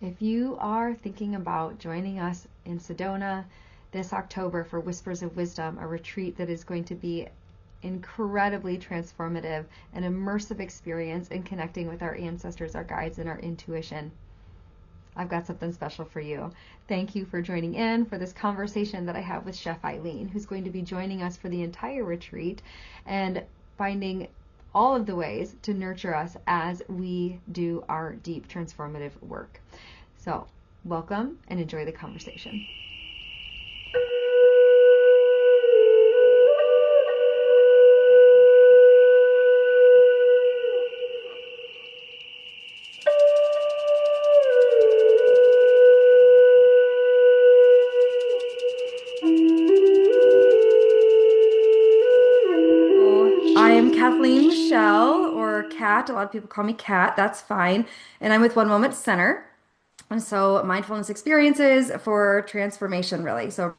If you are thinking about joining us in Sedona this October for Whispers of Wisdom, a retreat that is going to be incredibly transformative, an immersive experience in connecting with our ancestors, our guides, and our intuition, I've got something special for you. Thank you for joining in for this conversation that I have with Chef Eileen, who's going to be joining us for the entire retreat and finding all of the ways to nurture us as we do our deep transformative work. So, welcome and enjoy the conversation. I am Kathleen Michelle, or Kat. A lot of people call me Kat. That's fine. And I'm with One Moment Center. And so mindfulness experiences for transformation, really. So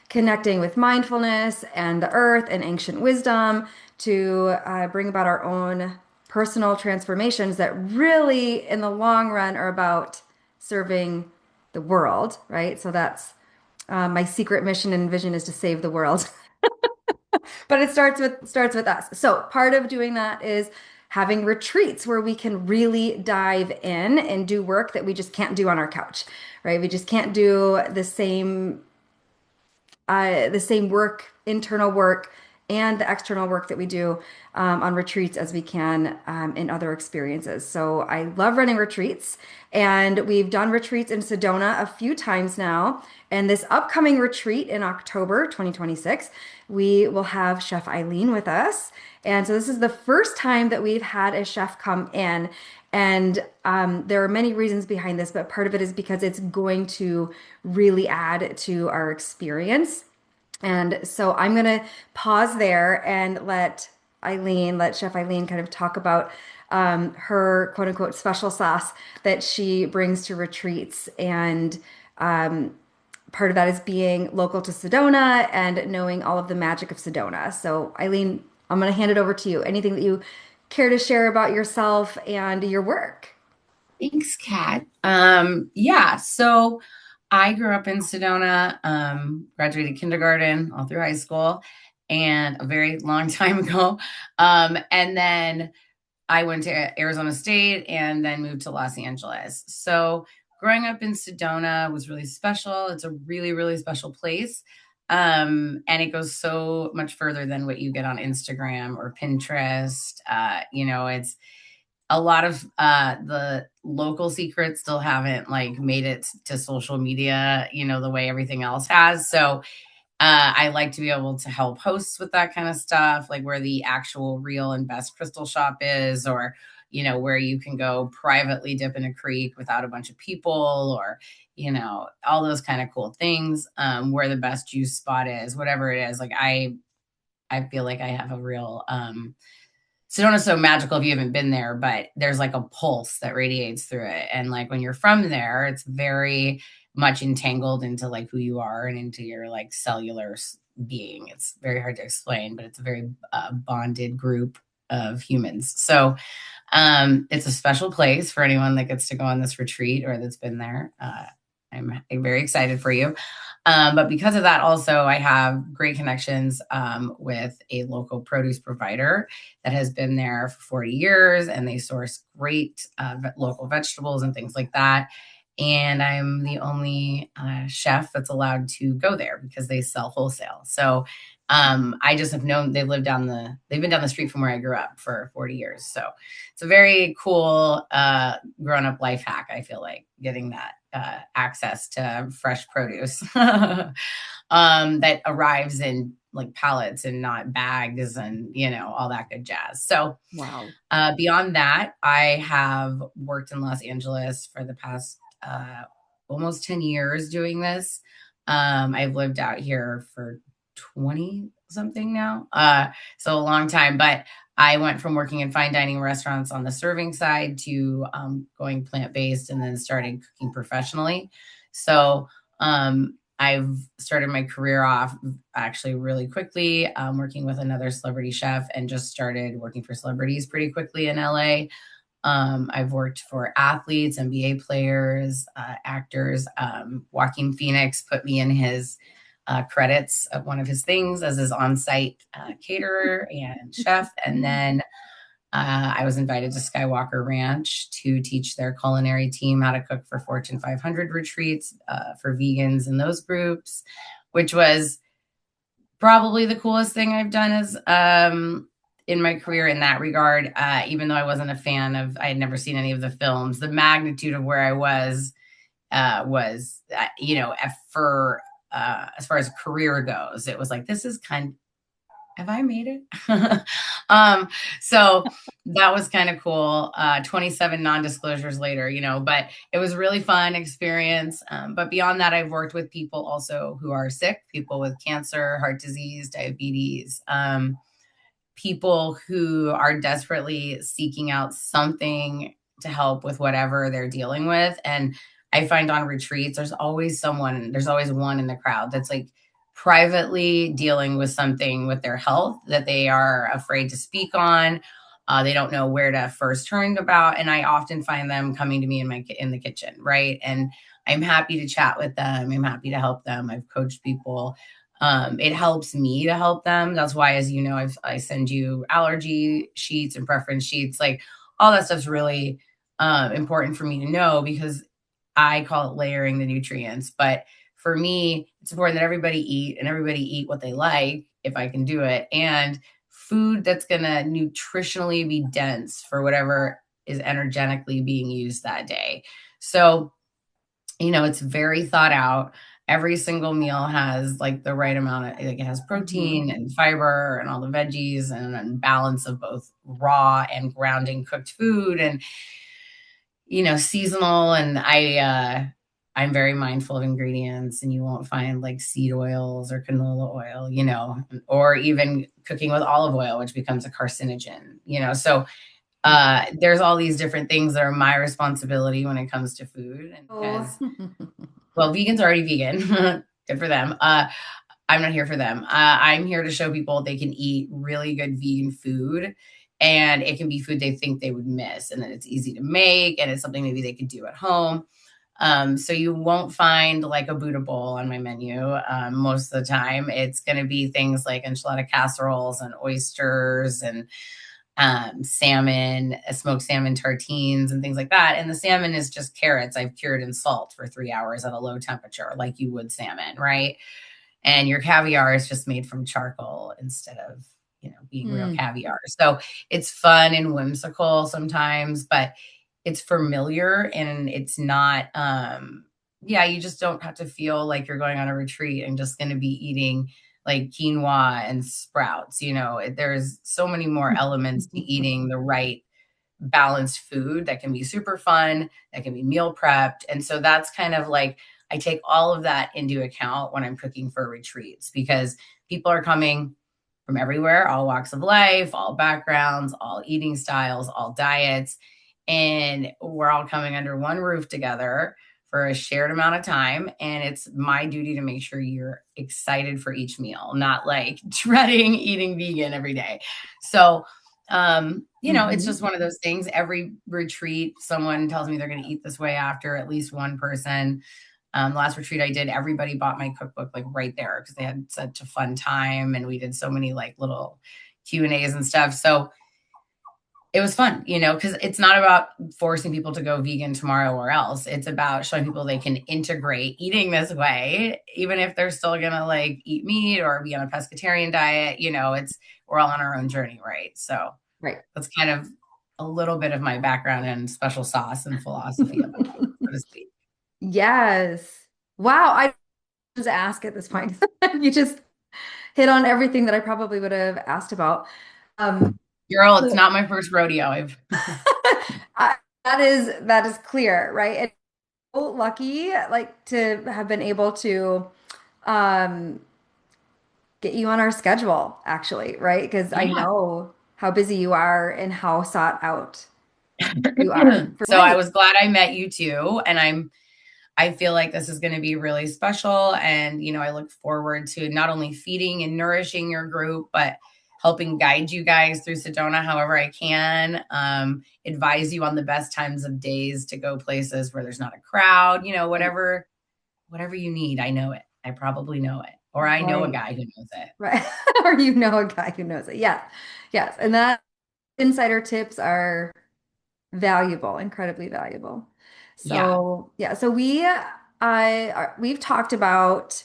connecting with mindfulness and the earth and ancient wisdom to bring about our own personal transformations that really, in the long run, are about serving the world, right? So that's my secret mission and vision is to save the world. But it starts with us. So part of doing that is having retreats where we can really dive in and do work that we just can't do on our couch, right? We just can't do the same work, internal work, and the external work that we do on retreats as we can in other experiences. So I love running retreats, and we've done retreats in Sedona a few times now. And this upcoming retreat in October 2026, we will have Chef Eileen with us. And so this is the first time that we've had a chef come in. And there are many reasons behind this, but part of it is because it's going to really add to our experience. And so I'm going to pause there and let Chef Eileen kind of talk about her quote unquote special sauce that she brings to retreats. And part of that is being local to Sedona and knowing all of the magic of Sedona. So, Eileen, I'm going to hand it over to you. Anything that you care to share about yourself and your work? Thanks, Kat. Yeah, so I grew up in Sedona, graduated kindergarten all through high school, and a very long time ago. And then I went to Arizona State and then moved to Los Angeles. So growing up in Sedona was really special. It's a really, really special place. And it goes so much further than what you get on Instagram or Pinterest. It's a lot of the local secrets still haven't like made it to social media, the way everything else has. So I like to be able to help hosts with that kind of stuff, like where the actual real and best crystal shop is, or, where you can go privately dip in a creek without a bunch of people, or, all those kind of cool things, where the best juice spot is, whatever it is. Like I feel like I have a real, Sedona's so magical if you haven't been there, but there's like a pulse that radiates through it. And like when you're from there, it's very much entangled into like who you are and into your like cellular being. It's very hard to explain, but it's a very bonded group of humans. So it's a special place for anyone that gets to go on this retreat or that's been there. I'm very excited for you. But because of that, also, I have great connections with a local produce provider that has been there for 40 years, and they source great local vegetables and things like that. And I'm the only chef that's allowed to go there because they sell wholesale. So I just have known they've been down the street from where I grew up for 40 years. So it's a very cool grown up life hack. I feel like getting that access to fresh produce that arrives in like pallets and not bags and, all that good jazz. So Wow. beyond that, I have worked in Los Angeles for the past almost 10 years doing this. I've lived out here for 20 something now. So a long time, but I went from working in fine dining restaurants on the serving side to going plant-based and then started cooking professionally. So I've started my career off actually really quickly, working with another celebrity chef and just started working for celebrities pretty quickly in LA. I've worked for athletes, NBA players, actors. Joaquin Phoenix put me in his credits of one of his things as his on-site caterer and chef. And then I was invited to Skywalker Ranch to teach their culinary team how to cook for Fortune 500 retreats for vegans in those groups, which was probably the coolest thing I've done is in my career in that regard. Even though I wasn't a fan of, I had never seen any of the films, the magnitude of where I was, for as far as career goes, it was like, this is have I made it? So that was kind of cool. 27 non-disclosures later, but it was really fun experience. But beyond that, I've worked with people also who are sick, people with cancer, heart disease, diabetes, people who are desperately seeking out something to help with whatever they're dealing with. And I find on retreats, there's always one in the crowd that's like privately dealing with something with their health that they are afraid to speak on. They don't know where to first turn about. And I often find them coming to me in the kitchen. Right. And I'm happy to chat with them. I'm happy to help them. I've coached people. It helps me to help them. That's why, as you know, I send you allergy sheets and preference sheets. Like all that stuff's really important for me to know, because I call it layering the nutrients. But for me, it's important that everybody eat what they like, if I can do it, and food that's going to nutritionally be dense for whatever is energetically being used that day. So, it's very thought out. Every single meal has like the right amount of, like it has protein and fiber and all the veggies and balance of both raw and grounding cooked food and, seasonal. And I'm very mindful of ingredients, and you won't find like seed oils or canola oil, or even cooking with olive oil, which becomes a carcinogen. So there's all these different things that are my responsibility when it comes to food. And Oh. well, vegans are already vegan. Good for them. I'm not here for them. I'm here to show people they can eat really good vegan food, and it can be food they think they would miss, and then it's easy to make, and it's something maybe they could do at home. So you won't find like a Buddha bowl on my menu. Most of the time, it's going to be things like enchilada casseroles and oysters and salmon, smoked salmon tartines and things like that. And the salmon is just carrots I've cured in salt for 3 hours at a low temperature, like you would salmon, right? And your caviar is just made from charcoal instead of, being real caviar. So it's fun and whimsical sometimes, but it's familiar, and it's not, you just don't have to feel like you're going on a retreat and just going to be eating like quinoa and sprouts. There's so many more elements to eating the right balanced food that can be super fun, that can be meal prepped. And so that's kind of like, I take all of that into account when I'm cooking for retreats, because people are coming from everywhere, all walks of life, all backgrounds, all eating styles, all diets. And we're all coming under one roof together for a shared amount of time. And it's my duty to make sure you're excited for each meal, not like dreading eating vegan every day. So, it's just one of those things. Every retreat, someone tells me they're going to eat this way after, at least one person. The last retreat I did, everybody bought my cookbook like right there, because they had such a fun time, and we did so many like little Q&As and stuff. So it was fun, because it's not about forcing people to go vegan tomorrow or else. It's about showing people they can integrate eating this way, even if they're still going to like eat meat or be on a pescatarian diet. We're all on our own journey. Right. So Right. that's kind of a little bit of my background and special sauce and philosophy about it, so to speak. Yes. Wow. I just ask at this point. You just hit on everything that I probably would have asked about. Girl, it's not my first rodeo. That is clear, right? And so lucky, like to have been able to um, get you on our schedule, actually, right? Because I Yeah. know how busy you are and how sought out you are. So I was glad I met you too. And I feel like this is going to be really special. And, I look forward to not only feeding and nourishing your group, but helping guide you guys through Sedona however I can, advise you on the best times of days to go places where there's not a crowd, whatever you need. I know it. I probably know it. Or I know a Right. guy who knows it. Right. Or you know a guy who knows it. Yeah. Yes. And that insider tips are valuable, incredibly valuable. Yeah. So yeah, so we've talked about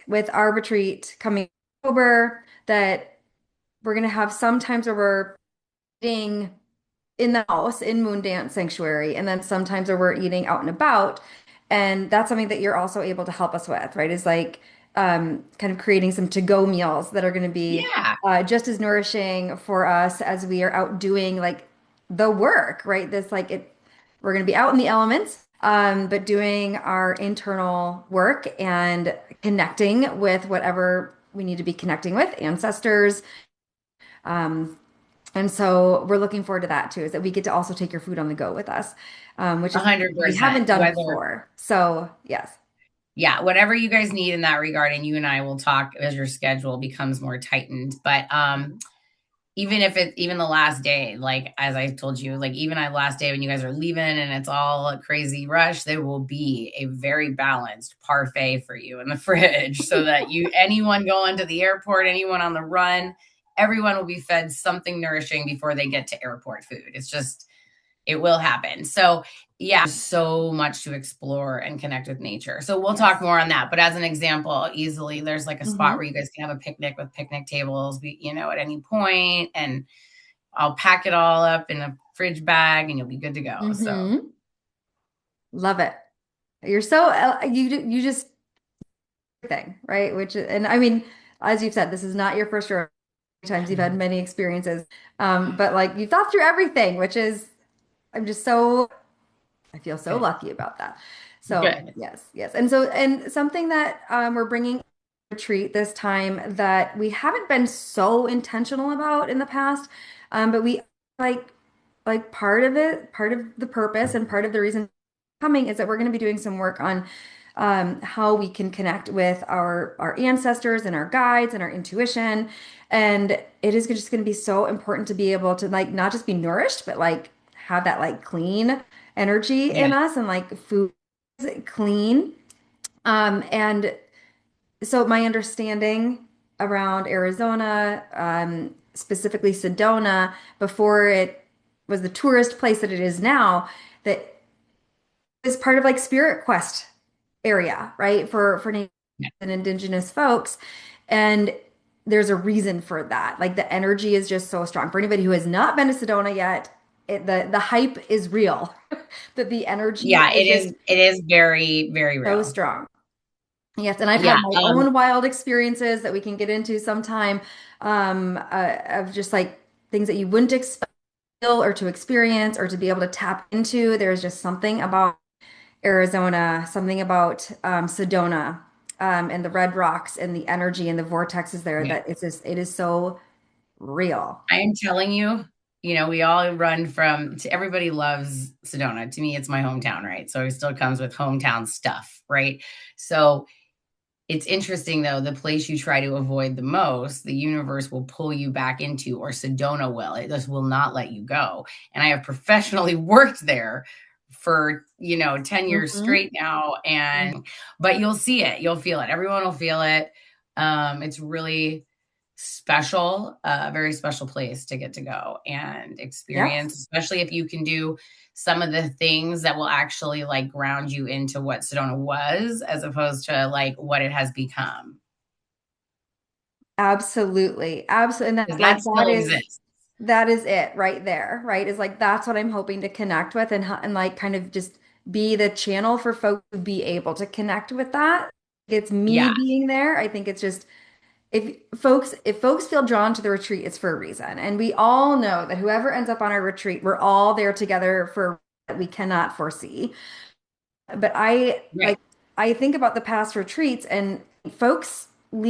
with our retreat coming October that we're gonna have some times where we're eating in the house in Moon Dance Sanctuary, and then sometimes where we're eating out and about. And that's something that you're also able to help us with, right? Is like kind of creating some to-go meals that are going to be Yeah. just as nourishing for us as we are out doing like the work, right? This like it, we're going to be out in the elements, but doing our internal work and connecting with whatever we need to be connecting with, ancestors, um, and so we're looking forward to that too, is that we get to also take your food on the go with us, which is something we 100%. haven't done Whether, before. So yes. yeah, whatever you guys need in that regard, and you and I will talk as your schedule becomes more tightened. But even the last day, like as I told you, like even on last day when you guys are leaving and it's all a crazy rush, there will be a very balanced parfait for you in the fridge so that anyone going to the airport, anyone on the run, everyone will be fed something nourishing before they get to airport food. It will happen. So yeah, so much to explore and connect with nature. So we'll talk Yes. more on that. But as an example, easily there's like a spot Hmm. where you guys can have a picnic with picnic tables, at any point, and I'll pack it all up in a fridge bag and you'll be good to go. So Hmm. Love it. You're so you just thing, right? Which and I mean, as you've said, this is not your first rodeo. Times you've had many experiences, but like you've thought through everything, which is I'm just so I feel so good, lucky about that. So good. yes, yes. And so, and something that we're bringing retreat this time that we haven't been so intentional about in the past, but we like part of it, part of the purpose and part of the reason coming is that we're going to be doing some work on how we can connect with our ancestors and our guides and our intuition. And it is just going to be so important to be able to like not just be nourished, but like have that like clean energy Yeah. in us and like food is clean. And so my understanding around Arizona, specifically Sedona, before it was the tourist place that it is now, that is part of like Spirit Quest area, right? For Native Yeah. and indigenous folks. And there's a reason for that. Like the energy is just so strong. For anybody who has not been to Sedona yet, the hype is real. That the energy Yeah, is just it is very, very so real. strong. Yes, and I've had Yeah. my own wild experiences that we can get into sometime, of just like things that you wouldn't expect or to experience or to be able to tap into. There's just something about Arizona, something about Sedona, and the red rocks and the energy and the vortexes there Yeah. that it is so real. I am telling you, we all run everybody loves Sedona. To me, it's my hometown, right? So it still comes with hometown stuff, right? So it's interesting though, the place you try to avoid the most, the universe will pull you back into, or Sedona will. It just will not let you go. And I have professionally worked there for, 10 years Hmm. straight now. But you'll see it, you'll feel it. Everyone will feel it. It's really special, a very special place to get to go and experience, Yes, especially if you can do some of the things that will actually like ground you into what Sedona was as opposed to like what it has become. absolutely, absolutely, and Because that that like still exists. that is it right there, right? Is like that's what I'm hoping to connect with and like kind of just be the channel for folks to be able to connect with that. It's me Yeah. being there. I think it's just if folks feel drawn to the retreat, it's for a reason. And we all know that whoever ends up on our retreat, we're all there together for a reason that we cannot foresee. But Right. I think about the past retreats and folks I'm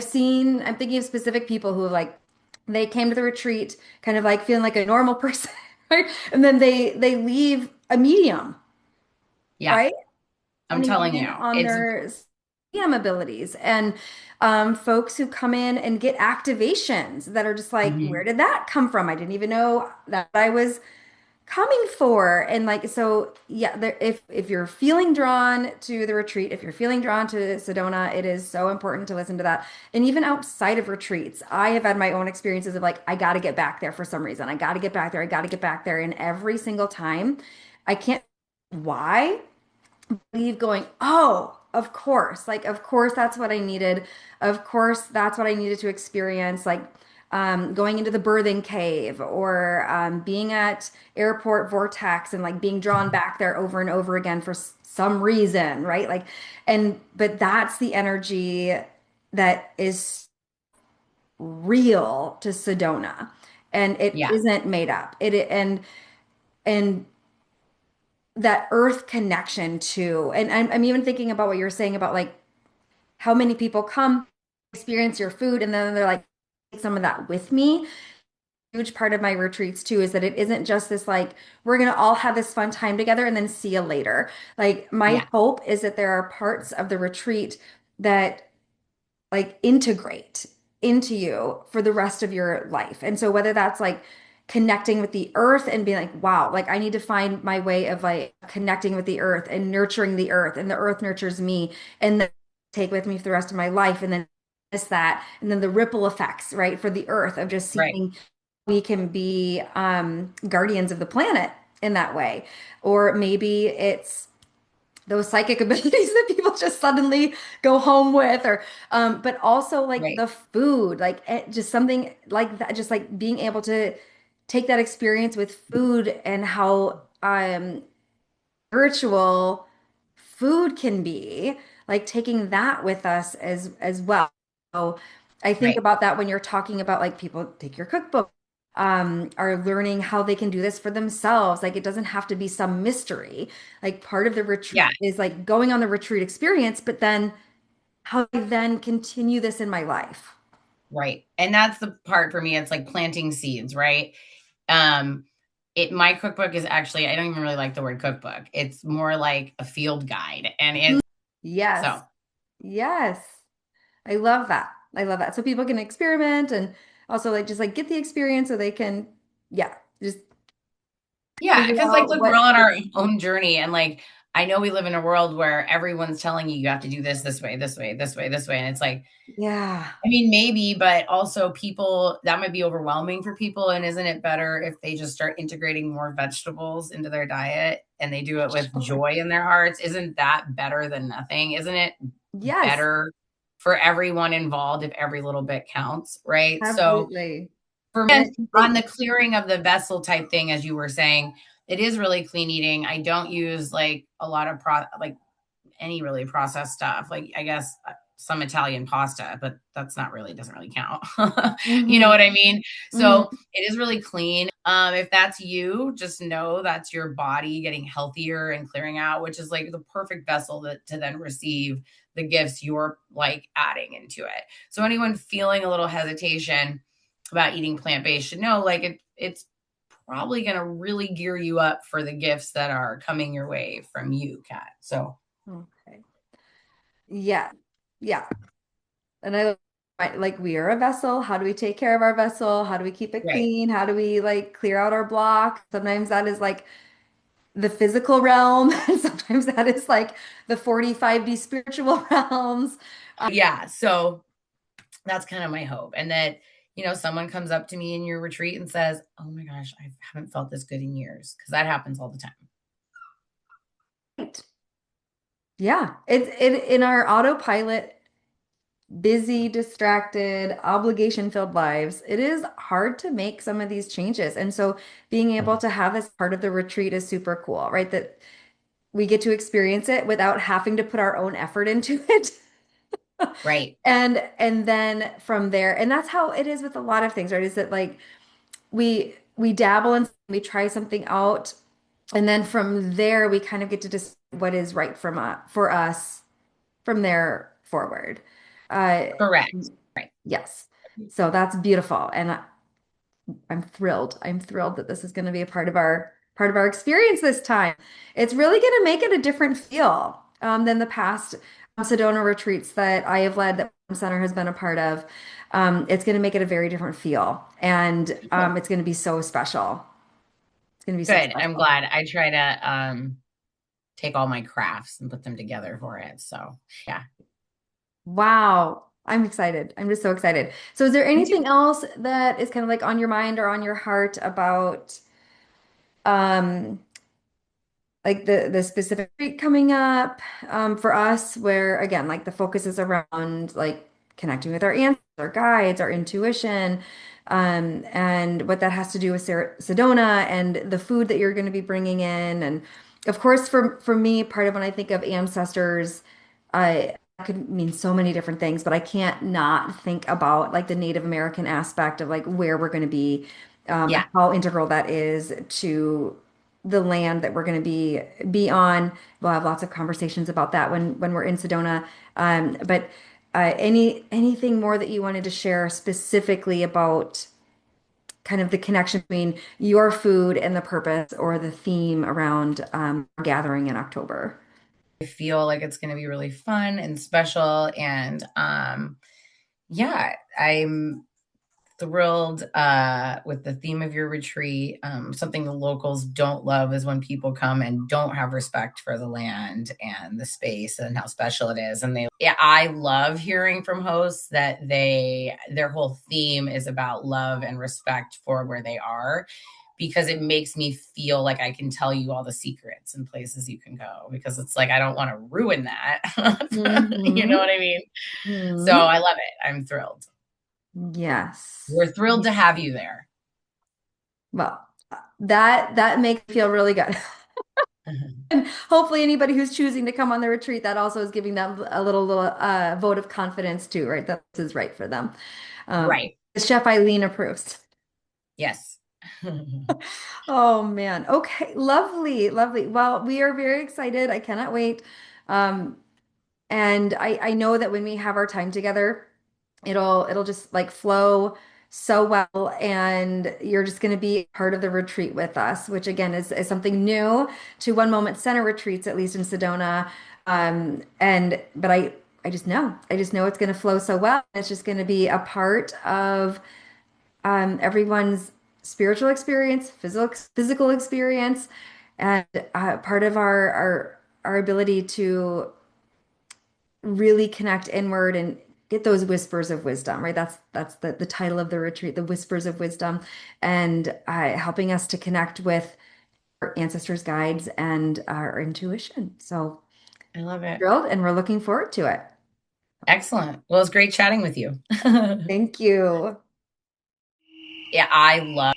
thinking of specific people who like they came to the retreat kind of like feeling like a normal person, right? And then they leave a medium, Yeah. right? I'm Depending telling you, in on it's their abilities and folks who come in and get activations that are just like, where Mhm. did that come from? I didn't even know that I was coming for. And like, so yeah, if you're feeling drawn to the retreat, if you're feeling drawn to Sedona, it is so important to listen to that. And even outside of retreats, I have had my own experiences of like, I got to get back there for some reason. I got to get back there. I got to get back there. And every single time, I can't why leave going, oh, of course. Like, of course, that's what I needed. Of course, that's what I needed to experience. Like, going into the birthing cave or being at airport vortex and like being drawn back there over and over again for some reason, right? Like, but that's the energy that is real to Sedona, and it Yeah. isn't made up. And that earth connection too. And I'm even thinking about what you're saying about like how many people come experience your food and then they're like, take some of that with me. Huge part of my retreats too is that it isn't just this like, we're going to all have this fun time together and then see you later. Like, my Yeah. hope is that there are parts of the retreat that like integrate into you for the rest of your life. And so whether that's like connecting with the earth and being like, wow, like I need to find my way of like connecting with the earth and nurturing the earth and the earth nurtures me and then take with me for the rest of my life and then this that and then the ripple effects, right, for the earth of just Right. seeing we can be guardians of the planet in that way. Or maybe it's those psychic abilities that people just suddenly go home with or but also like Right. the food like just something like that, just like being able to take that experience with food and how spiritual food can be, like taking that with us as well. So I think Right. about that when you're talking about like people take your cookbook, are learning how they can do this for themselves. Like it doesn't have to be some mystery. Like part of the retreat Yeah. is like going on the retreat experience, but then how do I then continue this in my life? Right. And that's the part for me. It's like planting seeds, right? Um, my cookbook is actually, I don't even really like the word cookbook. It's more like a field guide. And Mm. it's Yes. so Yes. I love that. I love that. So people can experiment and also like just like get the experience so they can, yeah, just yeah, figure because like, out look, we're all what. on our own journey, and like, I know we live in a world where everyone's telling you you have to do this way, this way, this way, this way, and it's like, Yeah. I mean, maybe, but also people that might be overwhelming for people. And isn't it better if they just start integrating more vegetables into their diet and they do it with Sure. joy in their hearts? Isn't that better than nothing? Isn't it Yes, better for everyone involved if every little bit counts? Right. So absolutely. for And me, on the clearing of the vessel type thing, as you were saying, it is really clean eating. I don't use like a lot of like any really processed stuff. Like I guess some Italian pasta, but that's not really doesn't really count. You know hmm what I mean? hmm So it is really clean. If that's you, just know that's your body getting healthier and clearing out, which is like the perfect vessel to then receive the gifts you're like adding into it. So anyone feeling a little hesitation about eating plant-based should know like it's probably going to really gear you up for the gifts that are coming your way from you, Kat. So Okay. Yeah. Yeah. And like we are a vessel. How do we take care of our vessel? How do we keep it right. clean? How do we like clear out our block? Sometimes that is like the physical realm, and sometimes that is like the 45D spiritual realms. Yeah. So that's kind of my hope. And that, someone comes up to me in your retreat and says, oh my gosh, I haven't felt this good in years. Cause that happens all the time. Right. Yeah. It's in our autopilot busy, distracted, obligation-filled lives, it is hard to make some of these changes. And so being able to have this part of the retreat is super cool, right? That we get to experience it without having to put our own effort into it. Right. And then from there, and that's how it is with a lot of things, right? Is that like we dabble and we try something out, and then from there we kind of get to decide what is right for us from there forward. Uh, Correct. Right. Yes. So that's beautiful. And I'm thrilled. I'm thrilled that this is going to be a part of our experience this time. It's really going to make it a different feel than the past. Sedona retreats that I have led, that Moment Center has been a part of, it's going to make it a very different feel, and Cool. it's going to be so special. It's going to be so Good. I'm special. glad. I try to take all my crafts and put them together for it. So yeah. Wow. I'm excited. I'm just so excited. So, is there Me too. anything else that is kind of like on your mind or on your heart about um like the specific week coming up for us, where again, like the focus is around like connecting with our answers, our guides, our intuition, and what that has to do with Sedona and the food that you're going to be bringing in. And of course, for me, part of when I think of ancestors, I that could mean so many different things, but I can't not think about like the Native American aspect of like where we're going to be, and Yeah. how integral that is to the land that we're going to be on. We'll have lots of conversations about that when we're in Sedona. But anything more that you wanted to share specifically about kind of the connection between your food and the purpose or the theme around our gathering in October? I feel like it's going to be really fun and special. And yeah, I'm thrilled with the theme of your retreat. Something the locals don't love is when people come and don't have respect for the land and the space and how special it is. And yeah, I love hearing from hosts that their whole theme is about love and respect for where they are, because it makes me feel like I can tell you all the secrets and places you can go, because it's like I don't want to ruin that. You know Hmm. what I mean? So Hmm. I love it. I'm thrilled. Yes. We're thrilled to have you there. Well, that makes me feel really good. And hopefully anybody who's choosing to come on the retreat, that also is giving them a little vote of confidence too, right? That this is right for them. Right. Chef Eileen approves. Yes. Oh man. Okay. Lovely. Lovely. Well, we are very excited. I cannot wait. Um, and I know that when we have our time together, it'll just like flow so well, and you're just going to be part of the retreat with us, which again is something new to One Moment Center retreats, at least in Sedona. And but I just know it's going to flow so well. It's just going to be a part of everyone's spiritual experience, physical experience, and part of our ability to really connect inward and get those whispers of wisdom, right? That's the title of the retreat, the whispers of wisdom, and helping us to connect with our ancestors, guides, and our intuition. So I love it. thrilled, and we're looking forward to it. Excellent. Well, it's great chatting with you. Thank you. Yeah, I love